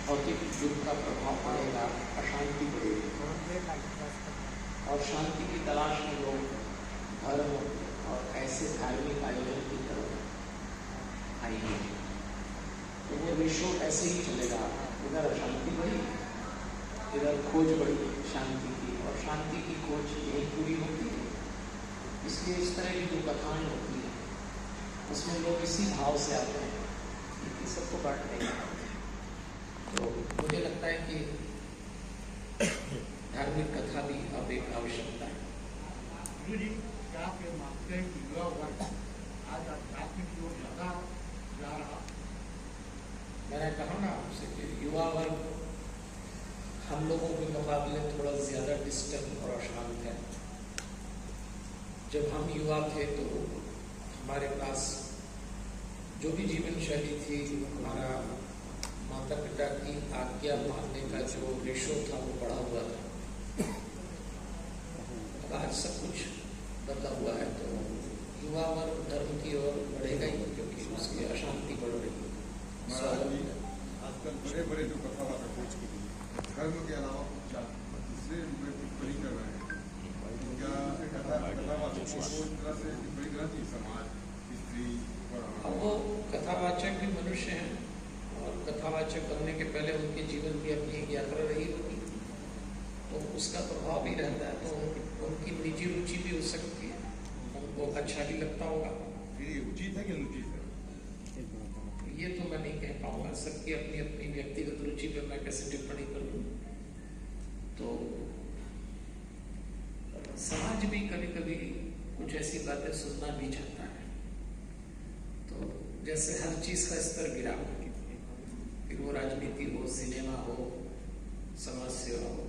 भौतिक युग का प्रभाव पड़ेगा, अशांति बढ़ेगी और शांति की तलाश में लोग धर्म और ऐसे धार्मिक आयोजन की तरफ आएंगे। तो वो रेशो ऐसे ही चलेगा, इधर अशांति बढ़ी, इधर खोज बढ़ी शांति की, और शांति की खोज यही पूरी होती है। इसलिए इस तरह की जो कथाएं होती हैं उसमें लोग इसी भाव से आते हैं कि सबको बांट नहीं। तो मुझे लगता है कि धार्मिक कथा भी अब एक आवश्यकता है। गुरु जी, क्या आप ये मानते हैं कि युवा वर्ग आज आध्यात्मिक की ओर ज्यादा जा रहा? मैंने कहा ना आपसे कि युवा वर्ग हम लोगों के मुकाबले थोड़ा ज्यादा डिस्टर्ब और अशांत है। जब हम युवा थे तो हमारे पास जो भी जीवन शैली थी, हमारा माता पिता की आज्ञा मानने का जो रेशो था वो बढ़ा हुआ था। अब आज सब कुछ बदला हुआ है, तो युवा वर्ग धर्म की ओर बढ़ेगा ही, क्योंकि उसकी अशांति बढ़ रही है। आजकल बड़े बड़े जो कथावाचक अप्रोच की धर्म के अलावा दूसरे टिप्पणी कर रहे हैं, क्या कथावाचक को इस तरह से टिप्पणी करना चाहिए समाज, स्त्री? अब वो कथावाचक भी मनुष्य हैं और कथावाचक बनने के पहले उनके जीवन की अपनी एक यात्रा रही होगी, तो उसका प्रभाव भी रहता है। तो उनकी निजी रुचि भी हो सकती है, उनको अच्छा भी लगता होगा। ये उचित है कि अनुचित है, ये तो मैं नहीं कह पाऊंगा। सबकी अपनी अपनी व्यक्तिगत रुचि पे मैं कैसे टिप्पणी करूँ। तो समाज भी कभी कभी कुछ ऐसी बातें सुनना भी चाहता है। तो जैसे हर चीज का स्तर गिरा, फिर वो राजनीति हो, सिनेमा हो, समाज सेवा हो,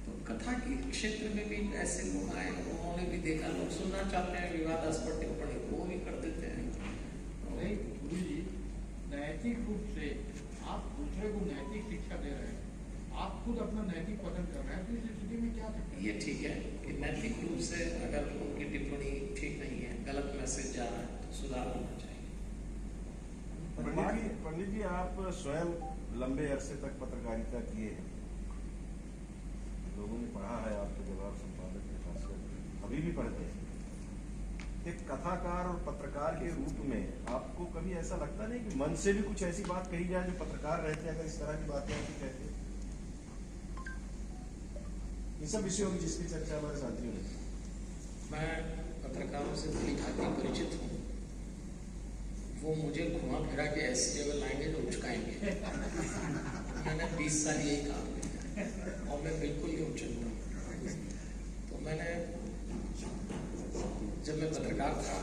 तो कथा के क्षेत्र में भी ऐसे लोग आए, उन्होंने भी देखा, लोग सुनना चाहते हैं विवादास्पद टिप्पणी, वो भी कर देते हैं। गुरु जी, नैतिक रूप से आप दूसरे को नैतिक शिक्षा दे रहे हैं, आप खुद अपना नैतिक पतन कर रहे हैं, तो इस स्थिति में क्या सकते हैं? ये ठीक है कि नैतिक रूप से अगर उनकी टिप्पणी ठीक नहीं है, गलत मैसेज जा रहा है, तो सुधार होना चाहिए। पंडित जी, आप स्वयं लंबे अरसे तक पत्रकारिता किए हैं, लोगों ने पढ़ा है आपके जवाब संपादक के खासकर, अभी भी पढ़ते हैं। एक कथाकार और पत्रकार के रूप में आपको कभी ऐसा लगता नहीं कि मन से भी कुछ ऐसी बात कही जाए जो पत्रकार रहते हैं अगर इस तरह की बातें आप कहते हैं? ये सब विषयों की जिसकी चर्चा हमारे साथियों ने। मैं पत्रकारों से भली भांति परिचित हूँ। वो मुझे घुमा फिरा के ऐसी जगह लाएंगे जो उचकाएंगे। मैंने 20 साल यही काम किया और मैं बिल्कुल नहीं उचकता। तो मैंने, जब मैं पत्रकार था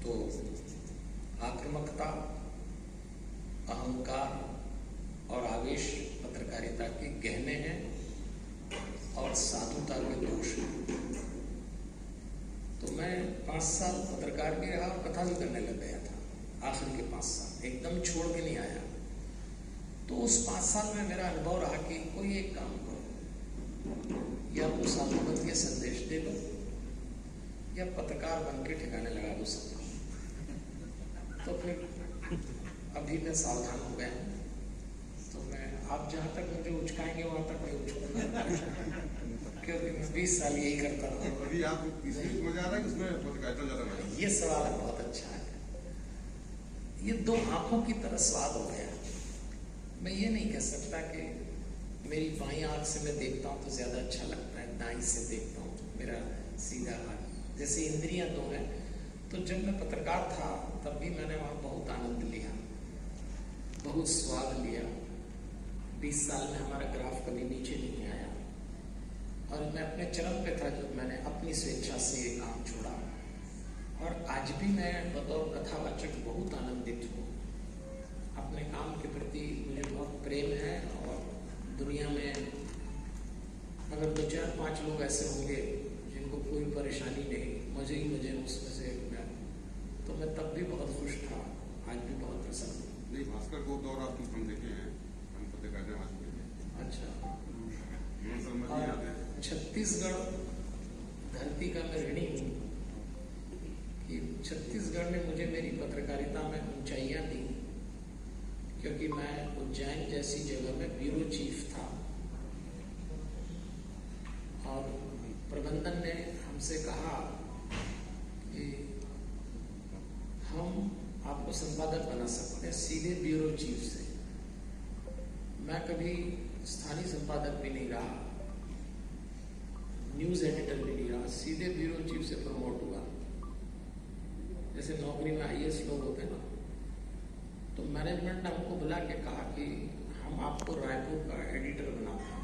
तो आक्रामकता, अहंकार और आवेश पत्रकारिता के गहने हैं और साधुता के दोष हैं। तो मैं 5 साल पत्रकार भी रहा और कथा भी करने लग गया था। आखिर के 5 साल एकदम छोड़ के नहीं आया। तो उस 5 साल में मेरा अनुभव रहा कि कोई एक काम करो, या तो साधुगत के संदेश दे दो या पत्रकार बन के ठिकाने लगा दो सबको। तो फिर अभी मैं सावधान हो गया। तो मैं, आप जहाँ तक मुझे उचकाएंगे वहां तक नहीं उचकूंगा, क्योंकि मैं 20 साल यही करता था। अभी आप इसमें मजा आ रहा है कि उसमें पत्रकारिता ज्यादा मजा? ये सवाल बहुत अच्छा है। ये 2 आंखों की तरह स्वाद हो गया। मैं ये नहीं कह सकता कि मेरी बाईं आंख से मैं देखता हूँ तो ज्यादा अच्छा लगता है, दाईं से देखता हूँ तो मेरा सीधा हाथ, जैसे इंद्रियां 2 हैं। तो जब मैं पत्रकार था तब भी मैंने वहाँ बहुत आनंद लिया, बहुत स्वाद लिया। 20 साल में हमारा ग्राफ कभी नीचे नहीं आया और मैं अपने चरम पे था जब मैंने अपनी स्वेच्छा से ये काम छोड़ा। और आज भी मैं बतौर कथावाचक बहुत आनंदित हूँ। अपने काम के प्रति मुझे बहुत प्रेम है और दुनिया में अगर 2, 4, 5 लोग ऐसे होंगे जिनको कोई परेशानी नहीं, मजे ही मजे उसमें से मैं, तो मैं तब भी बहुत खुश था, आज भी बहुत प्रसन्न हूँ। नहीं, भास्कर को दौर आप हम देखे हैं, हम पत्रकारिता में। अच्छा, छत्तीसगढ़ धरती का मैं ऋणी हूँ कि छत्तीसगढ़ ने मुझे मेरी पत्रकारिता में ऊंचाइयां दी क्योंकि मैं उज्जैन जैसी जगह में ब्यूरो चीफ था और प्रबंधन ने हमसे कहा कि हम आपको संपादक बना सकते हैं सीधे ब्यूरो चीफ से। मैं कभी स्थानीय संपादक भी नहीं रहा, न्यूज एडिटर भी नहीं रहा, सीधे ब्यूरो चीफ से प्रमोट हुआ। जैसे नौकरी में आईएएस लोग होते हैं ना, तो मैनेजमेंट ने हमको बुला के कहा कि हम आपको रायपुर का एडिटर बनाते हैं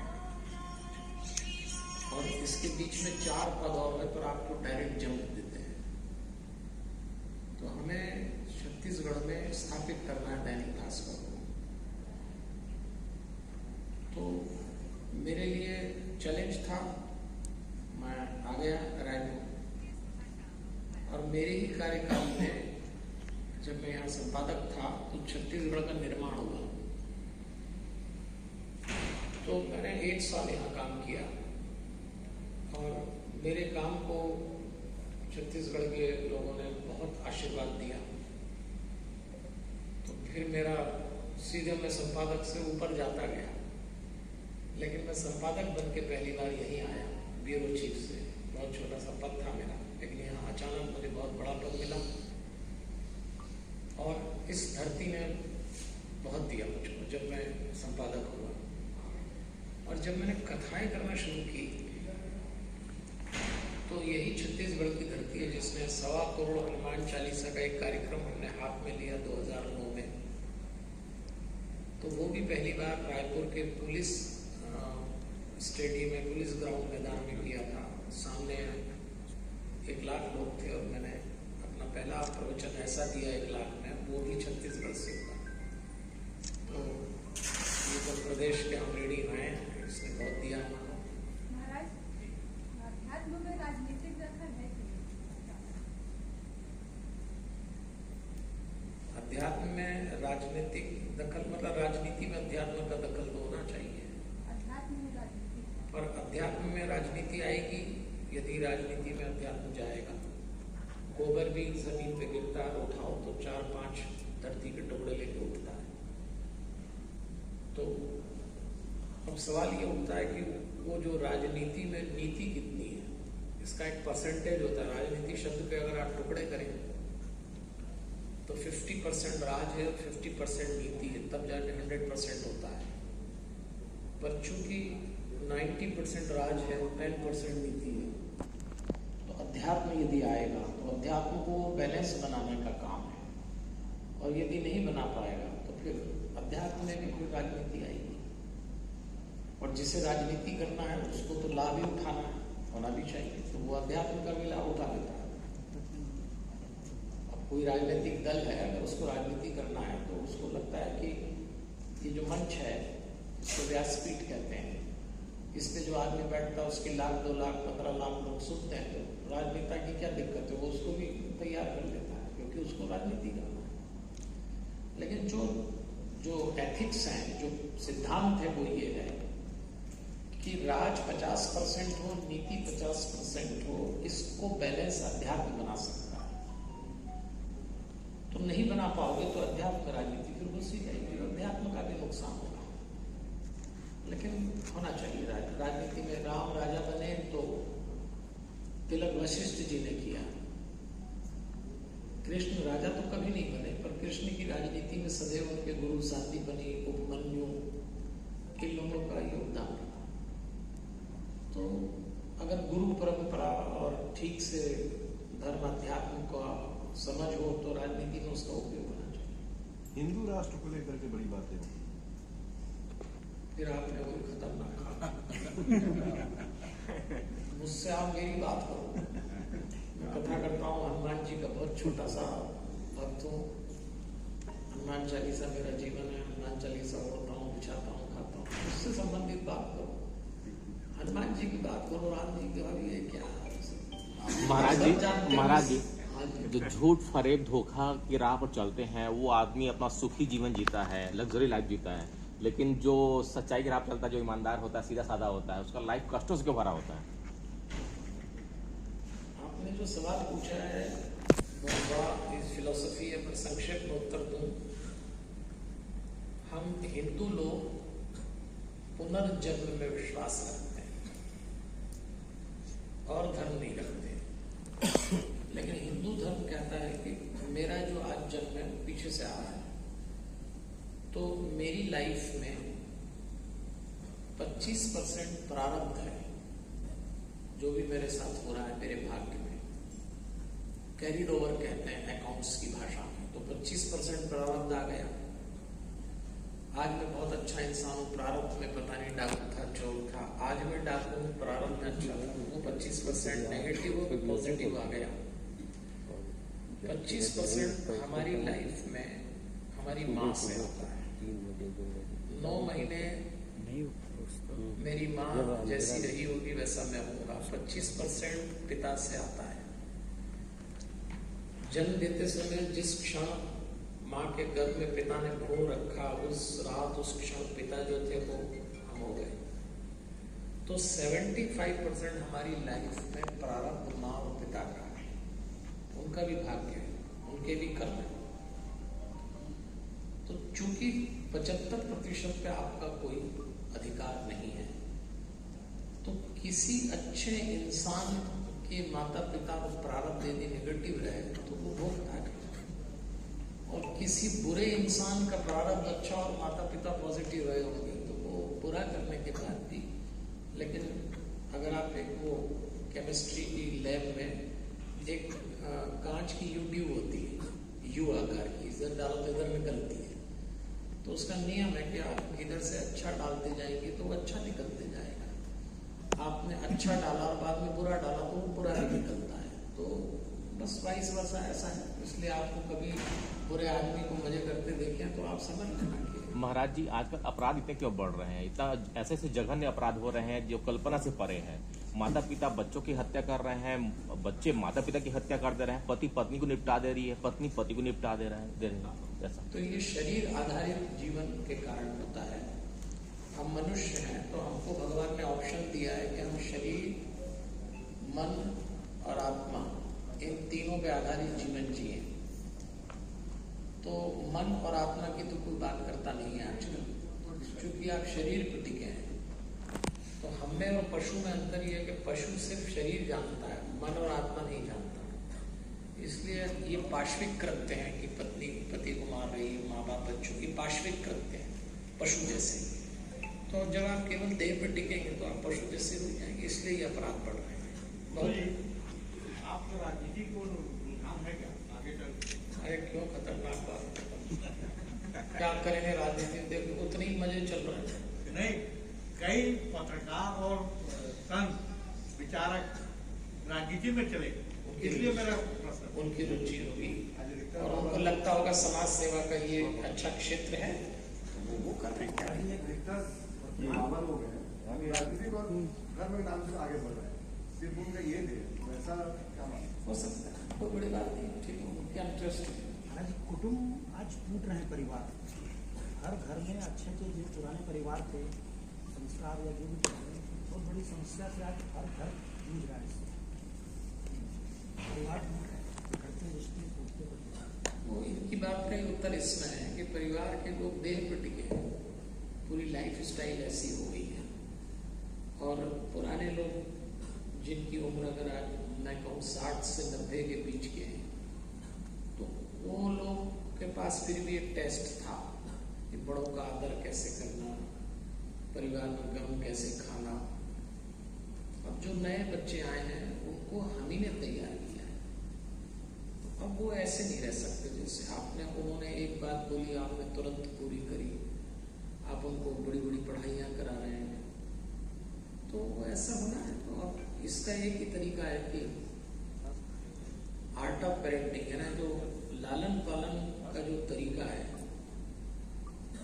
और इसके बीच में 4 पद और है पर आपको डायरेक्ट जंप देते हैं। तो हमें छत्तीसगढ़ में स्थापित करना है दैनिक भास्कर को। तो मेरे लिए चैलेंज था, मैं आ गया रायपुर और मेरे ही कार्यकाल में जब मैं यहाँ संपादक था तो छत्तीसगढ़ का निर्माण हुआ। तो मैंने 8 साल यहाँ काम किया और मेरे काम को छत्तीसगढ़ के लोगों ने बहुत आशीर्वाद दिया। तो फिर मेरा सीधे मैं संपादक से ऊपर जाता गया, लेकिन मैं संपादक बन के पहली बार यहीं आया ब्यूरो चीफ से। बहुत छोटा सा पद था मेरा, लेकिन यहाँ अचानक मुझे बहुत बड़ा पद मिला और इस धरती ने बहुत दिया मुझको जब मैं संपादक हुआ। और जब मैंने कथाएं करना शुरू की तो यही छत्तीसगढ़ की धरती है जिसने 1.25 करोड़ हनुमान चालीसा का एक कार्यक्रम हमने हाथ में लिया 2009 में। तो वो भी पहली बार रायपुर के पुलिस स्टेडियम में, पुलिस ग्राउंड मैदान में किया था। सामने 1 लाख लोग थे और मैंने अपना पहला प्रवचन ऐसा दिया 1 लाख में, वो भी छत्तीसगढ़ से हुआ। तो ये तो प्रदेश के हम रेडी हैं, इसने बहुत दिया हमको। महाराज, अध्यात्म में राजनीतिक दखल है कि अध्यात्म में राजनीतिक दखल मतलब राजनीति में अध्यात्म का दखल तो होना चाहिए। अध्यात्म में राजनीति, पर अध्यात्म में राजनीति आएगी यदि राजनीति में अध्यात्म जाएगा। गोबर भी जमीन पे गिरता है, उठाओ तो 4-5 धरती के टुकड़े लेके उठता है। तो अब सवाल ये उठता है कि वो जो राजनीति में नीति कितनी है, इसका एक परसेंटेज होता है। राजनीति शब्द के अगर आप टुकड़े करें तो 50% राज है और 50% नीति है, तब जाके 100% होता है। पर चूंकि 90% राज है और 10% नीति है, तो अध्यात्म यदि आएगा तो अध्यात्म को बैलेंस बनाने का काम है। और यदि नहीं बना पाएगा तो फिर अध्यात्म में भी कोई राजनीति आएगी। और जिसे राजनीति करना है उसको तो लाभ ही उठाना है, होना भी चाहिए, तो वो अध्यात्म का भी लाभ उठा लेता है। अब कोई राजनीतिक दल है, अगर उसको राजनीति करना है तो उसको लगता है कि ये जो मंच है इसको व्यासपीठ कहते हैं, इस पे जो आदमी बैठता है उसके 1 लाख 2 लाख 15 लाख लोग सुनते हैं, तो राजनेता की क्या दिक्कत है, वो उसको भी तैयार कर लेता है क्योंकि उसको राजनीति करना है। लेकिन जो एथिक्स हैं, जो सिद्धांत है, वो ये है कि राज 50% हो, नीति 50% हो, इसको बैलेंस अध्यात्म बना सकता है। तुम नहीं बना पाओगे तो अध्यात्म में राजनीति फिर घुस ही जाएगी, अध्यात्म का भी नुकसान होगा। लेकिन होना चाहिए राजनीति में। राम राजा बने तो तिलक वशिष्ठ जी ने किया, कृष्ण राजा तो कभी नहीं बने, पर कृष्ण की राजनीति में सदैव उनके गुरु सांदीपनि, उपमन्यु, इन लोगों का योगदान रहा। तो अगर गुरु परंपरा और ठीक से धर्म अध्यात्म का समझ हो तो राजनीति में उसका उपयोग होना चाहिए। हिंदू राष्ट्र को लेकर के बड़ी बातें होती हैं। फिर आपने कोई खतरनाक कहा, मुझसे आप मेरी बात करो। मैं कथा करता हूँ, हनुमान जी का बहुत छोटा सा भक्त हूँ। हनुमान चालीसा मेरा जीवन है, हनुमान चालीसा पढ़ता हूँ, बिछाता हूँ, खाता हूँ, उससे संबंधित बात करो। हनुमान जी की बात करो, राम जी की बात, ये क्या है? महाराज जी जो झूठ फरेब धोखा की राह पर चलते हैं वो आदमी अपना सुखी जीवन जीता है, लग्जरी लाइफ जीता है। लेकिन जो सच्चाई की राह पर चलता है, जो ईमानदार होता है, सीधा साधा होता है, उसका लाइफ कष्टों से क्यों भरा होता है? आपने जो सवाल पूछा है बहुत बड़ा फिलोसफी है, पर संक्षेप में उत्तर दूं पुनर्जन्म में विश्वास रखते हैं और धर्म नहीं रखते। लेकिन हिंदू धर्म कहता है कि मेरा जो आज जन्म है पीछे से आ रहा है, तो मेरी लाइफ में 25% प्रारब्ध है। जो भी मेरे साथ हो रहा है मेरे भाग्य में कैरिड ओवर कहते हैं अकाउंट्स की भाषा में, तो 25% प्रारब्ध आ गया। आज मैं बहुत अच्छा इंसान हूँ, प्रारब्ध में पता नहीं डाकू था चोर था, आज मैं डाकू हूँ, प्रारब्ध में अच्छा था, वो 25% नेगेटिव और पॉजिटिव आ गया। 25% हमारी लाइफ में हमारी माँ से आता है। 9 महीने मेरी माँ जैसी रही होगी वैसा मैं होगा। 25% पिता से आता है। जन्म देते समय जिस क्षण माँ के गर्भ में पिता ने भ्रूण रखा, उस रात उस क्षण पिता जो थे वो हम हो गए। तो 75% हमारी लाइफ में प्रारब्ध माँ और पिता का है, उनका भी भाग्य है, उनके भी कर्म है। तो चूंकि 75% पे आपका कोई अधिकार नहीं है, तो किसी अच्छे इंसान के माता पिता को प्रारब्ध यदि नेगेटिव रहे तो वो भोगता है, और किसी बुरे इंसान का प्रारब्ध अच्छा और माता पिता पॉजिटिव रहे होंगे तो वो बुरा करने के बाद भी। लेकिन अगर आप एक वो केमिस्ट्री की लैब में एक कांच की यू ट्यूब होती है, यू आकार की, इधर डालो तो इधर निकलती है, तो उसका नियम है कि आप इधर से अच्छा डालते जाएंगे तो वो अच्छा निकलते जाएगा। आपने अच्छा डाला और बाद में बुरा डाला तो वो बुरा ही निकलता है। तो बस वाइस वर्सा ऐसा है। इसलिए आपको कभी बुरे आदमी को मजे करते देखें तो आप समझ लेना कि महाराज जी आजकल अपराध इतने क्यों बढ़ रहे हैं? इतना ऐसे ऐसे जघन्य अपराध हो रहे हैं जो कल्पना से परे हैं। माता पिता बच्चों की हत्या कर रहे हैं, बच्चे माता पिता की हत्या कर दे रहे हैं, पति पत्नी को निपटा दे रही है, पत्नी पति को निपटा दे रहे हैं ऐसा। तो ये शरीर आधारित जीवन के कारण होता है। हम मनुष्य हैं तो हमको भगवान ने ऑप्शन दिया है कि हम शरीर, मन और आत्मा इन तीनों पे आधारित जीवन जिए। तो मन और आत्मा की तो कोई बात करता नहीं है आजकल, क्योंकि आप शरीर पर टिके हैं। तो हमें और पशु में अंतर ये है कि पशु सिर्फ शरीर जानता है, मन और आत्मा नहीं जानता। इसलिए ये पाश्विक कृत्य हैं कि पत्नी पति को मार रही है, माँ बाप बच्चों की, पाश्विक कृत्य हैं पशु जैसे। तो जब आप केवल देह पर टिकेंगे तो आप पशु जैसे हो जाएंगे। इसलिए ये अपराध बढ़ रहे हैं बहुत। आपका राजनीति को नाम है क्या आगे चल? अरे क्यों खतरनाक बात, क्या करेंगे राजनीति, देखो उतने ही मजे चल रहे हैं। नहीं, कई पत्रकार और संत विचारक राजनीति में चले, इसलिए मेरा प्रश्न। उनकी रुचि होगी और उनको लगता होगा समाज सेवा का ये अच्छा क्षेत्र है तो वो कर रहे हैं। पावर हो गए राजनीतिक और धर्म के नाम से आगे बढ़ रहे हैं, सिर्फ उनका ये दे वैसा क्या हो सकता है, कोई बड़ी बात नहीं, ठीक है, क्या इंटरेस्ट है। आज कुटुंब आज टूट रहे हैं, परिवार हर घर में अच्छे जो पुराने परिवार थे, संस्कार या जो भी बहुत बड़ी समस्या से आज हर घर जूझ रहा है। परिवार घटते रिश्ते टूटते पड़ते। वो इनकी बात का ही उत्तर इसमें है कि परिवार के लोग देह पर टिके हैं, पूरी लाइफ स्टाइल ऐसी हो गई है। और पुराने लोग जिनकी उम्र अगर आज मैं कहूँ 60 से 90 के बीच के हैं, तो वो लोग के पास फिर भी एक टेस्ट था कि बड़ों का आदर कैसे करना, परिवार में गम कैसे खाना। अब जो नए बच्चे आए हैं उनको हम ही ने तैयार किया है। तो अब वो ऐसे नहीं रह सकते जैसे उन्होंने एक बात बोली आपने तुरंत पूरी करी, आप उनको बड़ी बड़ी पढ़ाइयाँ करा रहे हैं, तो ऐसा होना है। तो अब इसका एक ही तरीका है कि आर्ट ऑफ पेरेंटिंग है ना, जो लालन पालन का जो तरीका है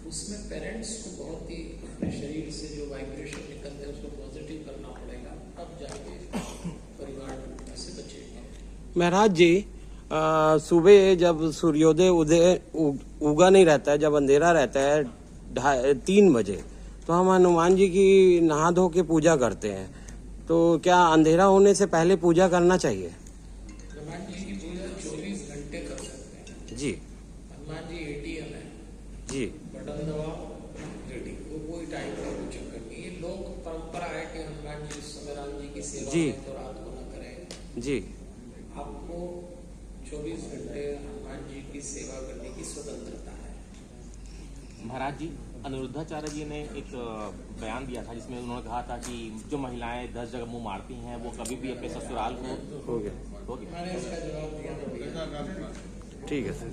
उसमें पेरेंट्स को बहुत ही अपने शरीर से जो वाइब्रेशन निकलते हैं उसको पॉजिटिव करना पड़ेगा, तब जाके परिवार से बचेगा। महाराज जी सुबह जब सूर्योदय उगा नहीं रहता है, जब अंधेरा रहता है 3 बजे, तो हम हनुमान जी की नहा धो के पूजा करते हैं, तो क्या अंधेरा होने से पहले पूजा करना चाहिए? हनुमान जी की पूजा 24 घंटे कर सकते हैं जी। हनुमान जी ATM है जी। बटन दबाओ रेडी, वो कोई टाइम का कुछ चक्कर नहीं। ये लोक परंपरा है कि हनुमान जी उस समय राम जी की सेवा जी। में तो रात को न करें। जी आपको 24 घंटे हनुमान जी की सेवा करने की स्वतंत्रता है। महाराज जी, अनिरुद्धाचार्य जी ने एक बयान दिया था जिसमें उन्होंने कहा था कि जो महिलाएं 10 जगह मुंह मारती हैं वो कभी भी अपने ससुराल को हो गया। मैंने इसका जवाब दिया। ठीक है सर।